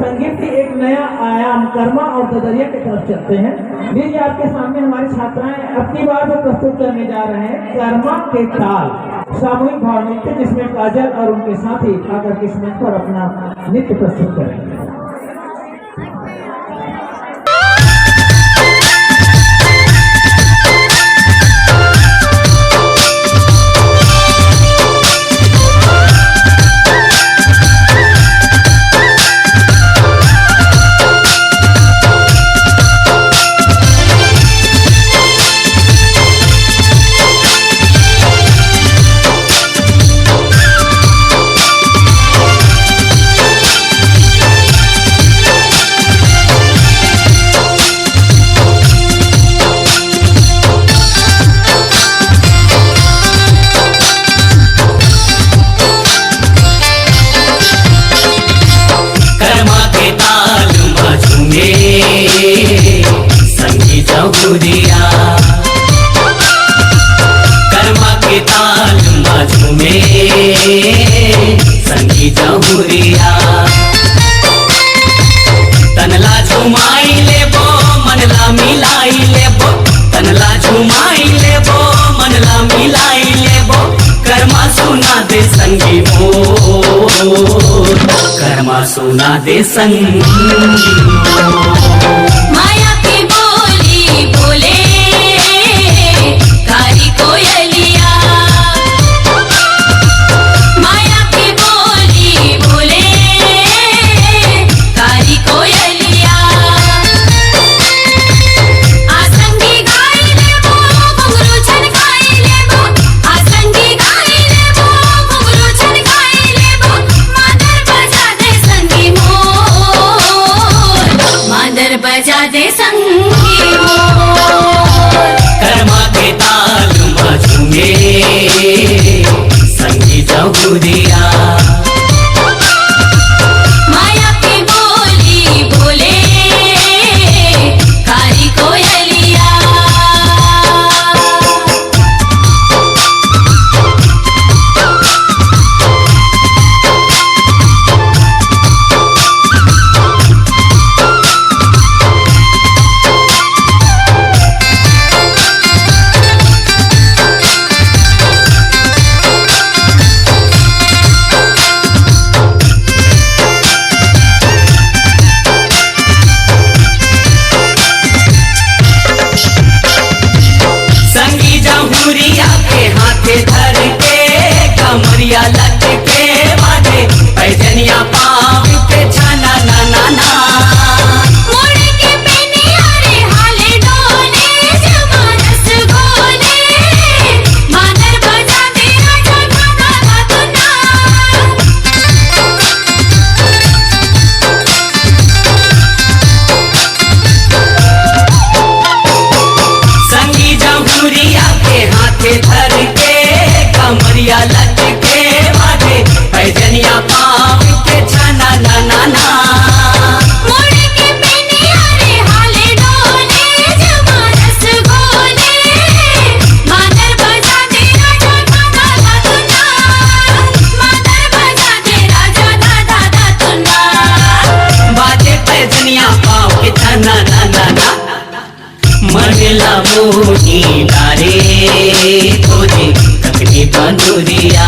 संगीत की एक नया आयाम कर्मा और ददरिया की तरफ चलते हैं। लीजिए आपके सामने हमारी छात्राएं अपनी बार से प्रस्तुत करने जा रहे हैं कर्मा के ताल सामूहिक भाव नृत्य, जिसमें काजल और उनके साथी आकर किस मंच पर अपना नृत्य प्रस्तुत करेंगे। कर्मा के ताल झूमे संगी जहुरिया, तनला झुमाई लेबो मनला मिलाई लेबो, तनला झुमाई लेबो मनला मिलाई लेबो। कर्मा सुना दे संगी मोर, कर्मा सुना दे संगी माया की बोली बोले कारी कोयलिया, माया की बोली बोले कारी कोयलिया। आसंगी गाई लेबो घुंघरू छनकाई लेबो, आसंगी गाई लेबो घुंघरू छनकाई लेबो। मादर बजा दे संगी मोर, मादर बजा दे संगी मोर। कर्मा के ताल झूमे संगी जहुरिया, माया की बोली बोले कारी कोयलिया। संगी जहुरिया के हाथे धर के कमरिया लटके बाजे पैजनिया पाँव के छना ना ना ना। मोड़ के पेनिया रे हाले डोले जमानस गोले, मादर बजा दे राजा गाना गा तुना। संगी जहुरिया के हाथे धर के कमरिया लटके बाजे पैजनिया पाँव के छना ना ना ना। मोड़ के पेनिया रे हाले डोले जमानस गोले, मादर बजा दे राजा गाना गा तुना, मादर बजा दे राजा दादा गा तुना। बाजे पैजनिया पाँव के छना ना ना ना। मनला मोही लारे खोजे तकनी बंधुरिया,